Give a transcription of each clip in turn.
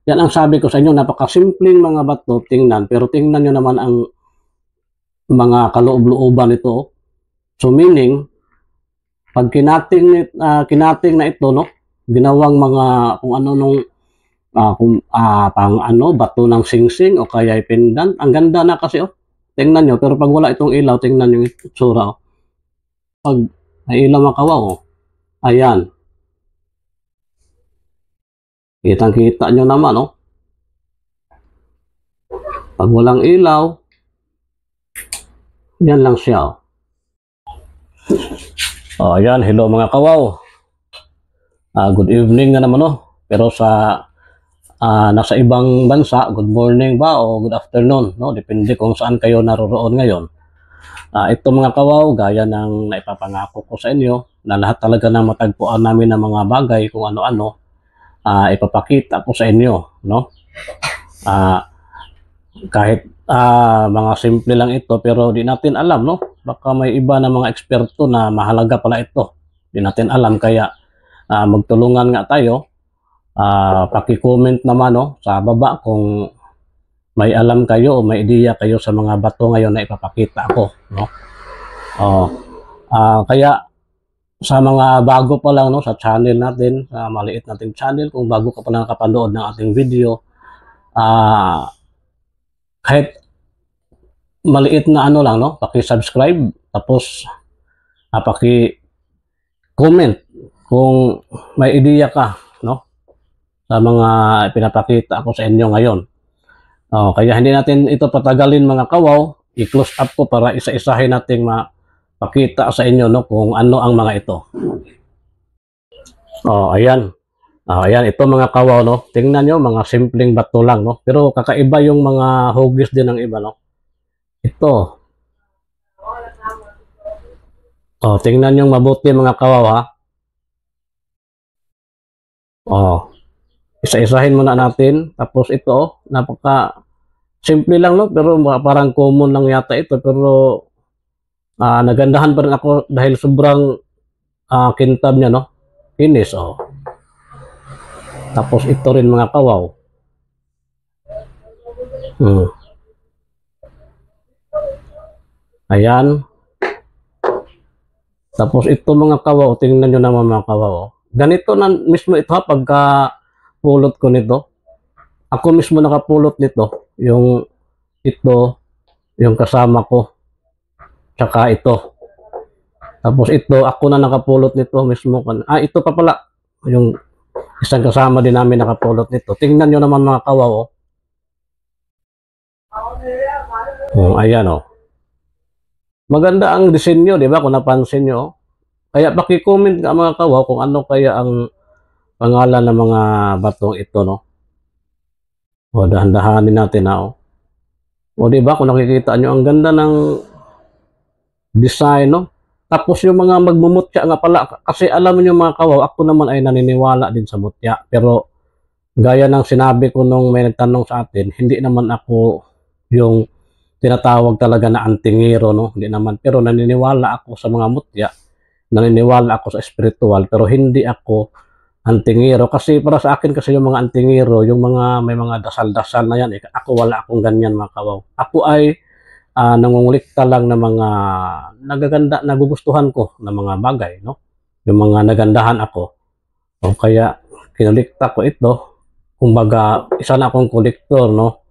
Yan ang sabi ko sa inyo, napakasimpleng mga bato tingnan, pero tingnan nyo naman ang mga kaloob-looban nito. So meaning, pag kinating na ito, no, ginawang mga kung ano nung pang ano, bato ng singsing o kaya pendant. Ang ganda na kasi, oh. Tingnan nyo, pero pag wala itong ilaw, tingnan nyo yung itsura, oh. Pag may ilaw mga kawaw, oh. Ayan. Kitang-kita nyo naman, oh. Pag walang ilaw, yan lang siya, oh. Oh, ayan. Hello mga kawaw. Good evening na naman, oh. Pero sa nasa ibang bansa, good morning ba o good afternoon, no? Depende kung saan kayo naroroon ngayon. Ito mga kawaw, gaya ng naipapangako ko sa inyo, na lahat talaga ng matagpuan namin ng mga bagay, kung ano-ano, ipapakita ko sa inyo, no? Kahit mga simple lang ito, pero di natin alam, no? Baka may iba na mga eksperto na mahalaga pala ito. Di natin alam, kaya magtulungan nga tayo. Paki-comment naman, no, sa baba kung may alam kayo o may ideya kayo sa mga bato ngayon na ipapakita ko, no? Kaya sa mga bago pa lang, no, sa channel natin, sa maliit nating channel, kung bago ka pa lang nakapanood ng ating video, kahit maliit na ano lang, no, paki-subscribe, tapos paki-comment kung may ideya ka, no, sa mga pinapakita ako sa inyo ngayon. Kaya hindi natin ito patagalin mga kawaw, i-close up ko para isa-isahin nating mapakita sa inyo, no, kung ano ang mga ito. Ayan. Ayan, ito mga kawaw, no. Tingnan nyo, mga simpleng bato lang, no. Pero kakaiba yung mga hugis din ng iba, no. Ito. Tingnan nyo mabuti mga kawaw, ha. Isa-isahin muna natin. Tapos ito, napaka simple lang, no, pero parang common lang yata ito, pero nagandahan pa rin ako dahil sobrang kintab niya, no. Kinis, Tapos ito rin mga kawaw. Ayan. Tapos ito mga kawaw, tingnan nyo naman mga kawaw. Ganito na mismo ito, ha, pagka pulot ko nito. Ako mismo nakapulot nito. Ito, yung kasama ko. Tsaka ito. Tapos ito, ako na nakapulot nito mismo. Ito pa pala. Yung isang kasama din namin nakapulot nito. Tingnan nyo naman mga kawaw, oh. Ayan, oh. Maganda ang disenyo, di ba? Kung napansin nyo, oh. Kaya paki-comment ka mga kawaw kung ano kaya ang pangalan ng mga batong ito, no? Dahan-dahanin natin na, oh. Di ba? Kung nakikita nyo, ang ganda ng design, no? Tapos yung mga magmumutya nga pala, kasi alam niyo mga kawaw, ako naman ay naniniwala din sa mutya. Pero gaya ng sinabi ko nung may nagtanong sa atin, hindi naman ako yung tinatawag talaga na antingero, no? Hindi naman. Pero naniniwala ako sa mga mutya, naniniwala ako sa spiritual, pero hindi ako antingero. Kasi para sa akin kasi yung mga antingero, yung mga may mga dasal-dasal na yan, ako wala akong ganyan mga kawaw. Ako ay nangungulikta lang ng mga nagaganda, nagugustuhan ko na mga bagay, no? Yung mga nagandahan ako. Kaya kinulikta ko ito. Kumbaga, isa na akong kolektor, no?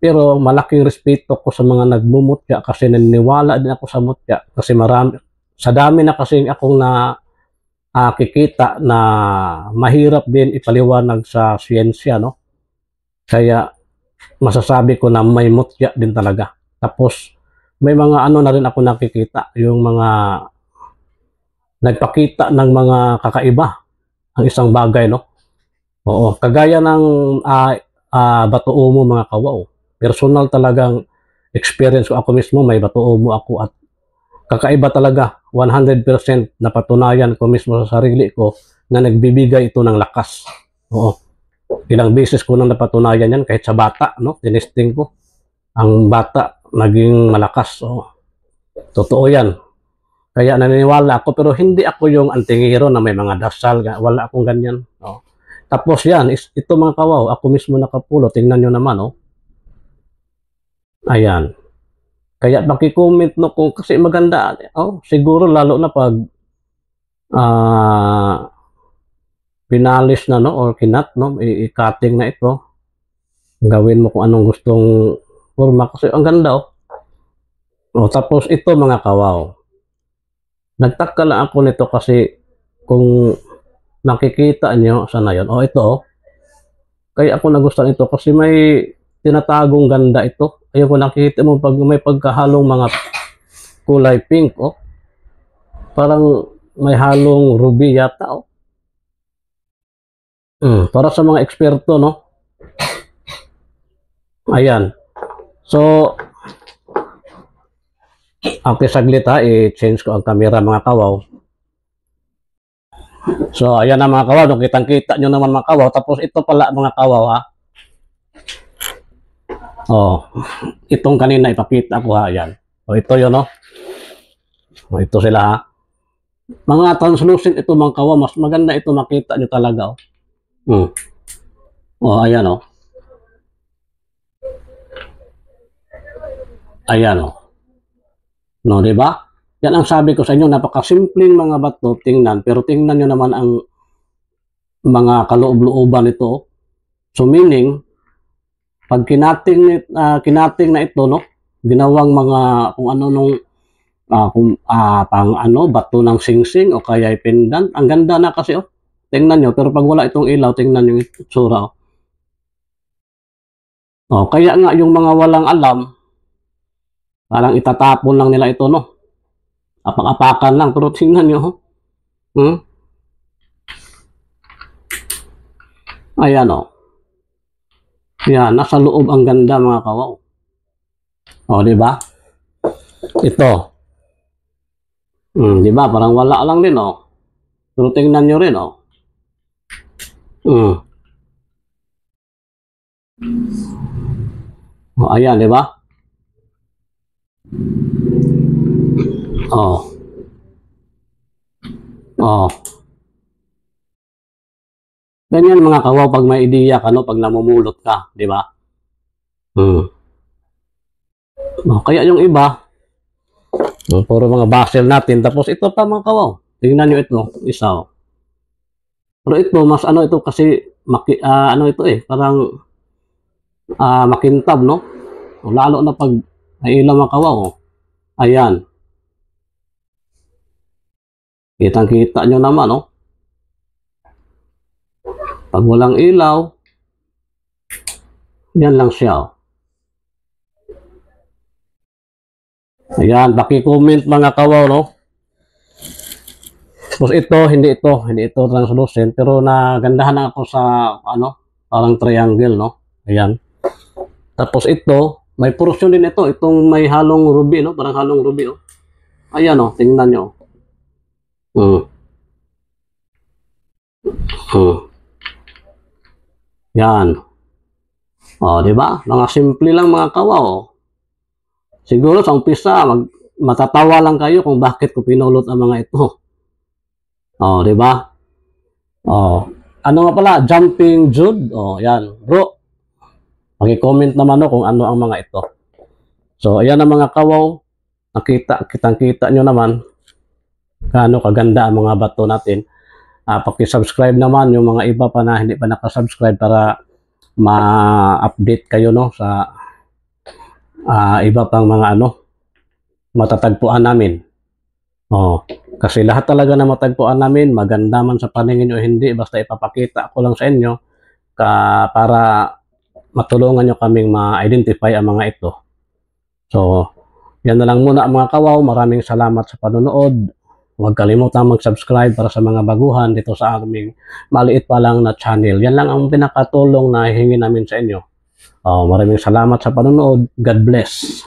Pero malaking respeto ko sa mga nagmumutya kasi naniniwala din ako sa mutya. Kasi marami, sa dami na kasi akong nakikita na mahirap din ipaliwanag sa siyensya, no? Kaya masasabi ko na may mutya din talaga. Tapos may mga ano na rin ako nakikita, yung mga nagpakita ng mga kakaiba ang isang bagay, no? Kagaya ng bato umo mga kawaw. Personal talagang experience ko, ako mismo may bato umo ako at kakaiba talaga. 100% napatunayan ko mismo sa sarili ko na nagbibigay ito ng lakas. Ilang beses ko nang napatunayan yan kahit sa bata, no? Tinesting ko. Ang bata naging malakas. Totoo yan. Kaya naniniwala ako, pero hindi ako yung antingero na may mga dasal. Wala akong ganyan. Tapos yan, ito mga kawaw, ako mismo nakapulot. Tingnan nyo naman, oh. Ayan. Kaya paki-comment no kung kasi maganda. Oh, siguro lalo na pag pinalis na no or kinat no, i-cutting na ito. Gawin mo kung anong gustong forma kasi ang ganda oh. Oh, tapos ito mga kawaw. Nagtaka lang ako nito kasi kung nakikita nyo sana yon. Oh, ito oh. Kaya ako nagustuhan ito kasi may tinatagong ganda ito. Ayun ko nakikita mo pag may pagkahalong mga kulay pink oh. Parang may halong ruby yata oh. Para sa mga eksperto no. Ayan. So okay, saglit ha, i-change ko ang camera mga kawaw. So ayan na mga kawaw, kitang-kita nyo naman mga kawaw. Tapos ito pala mga kawaw ha. Oh, itong kanina ipakita ko ha, ayan. O ito yun no. O ito sila ha. Mga translucent ito mga kawaw, mas maganda ito makita nyo talaga oh. Oh, ayan oh. Ayan oh. No, di ba? Yan ang sabi ko sa inyo, napakasimpleng mga bato tingnan, pero tingnan nyo naman ang mga kaloob-looban nito. So meaning, pag kinating na ito, no, ginawang mga kung ano nung pang ano, bato ng singsing o kaya pendant. Ang ganda na kasi oh. Tingnan nyo, pero pag wala itong ilaw, tingnan nyo yung itsura oh. Oh, kaya nga yung mga walang alam, parang itatapon lang nila ito, no? Apak-apakan lang, pero tingnan nyo, oh. Ayan, oh. Yan, nasa loob ang ganda, mga kawaw. Oh, di ba? Ito. Di ba? Parang wala lang din, oh. Pero tingnan nyo rin, oh. Oh, ayan, di ba? Oh. Oh. Ganyan mga kawaw pag may ideya ka, no? Pag namumulot ka, di ba? Oh, kaya yung iba, puro mga basil natin. Tapos ito pa mga kawaw. Tingnan nyo ito, isa oh. Pero ito, mas ano ito kasi, ano ito eh, parang makintab, no? Lalo na pag nailaw mga kawaw, oh. Ayan. Kitang-kita nyo naman, no? Pag walang ilaw, yan lang siya, oh. Ayan, paki-comment mga kawaw, no? Tapos ito, hindi ito translucent, pero nagandahan ako sa, ano, parang triangle, no? Ayan. Tapos ito, may portion din ito, itong may halong ruby, no? Parang halong ruby, oh. Ayan, oh, tingnan nyo. Yan. Oh, di ba? Mga simple lang mga kawaw, oh. Siguro sa umpisa, matatawa lang kayo kung bakit ko pinulot ang mga ito. Oh, di ba? Oh, ano nga pala, jumping Jude. Oh, yan. Bro, paki-comment naman no kung ano ang mga ito. So, ayan ang mga kawaw. Kitang-kita nyo naman gaano kaganda ang mga bato natin. Paki-subscribe naman yung mga iba pa na hindi pa nakasubscribe para ma-update kayo no sa iba pang mga ano matatagpuan namin. Oh, kasi lahat talaga na matagpuan namin, maganda man sa paningin o hindi, basta ipapakita ko lang sa inyo para matulungan nyo kaming ma-identify ang mga ito. So, yan na lang muna mga kawaw. Maraming salamat sa panonood. Huwag kalimutang mag-subscribe para sa mga baguhan dito sa aming maliit pa lang na channel. Yan lang ang pinakatulong na hihingi namin sa inyo. Maraming salamat sa panonood. God bless.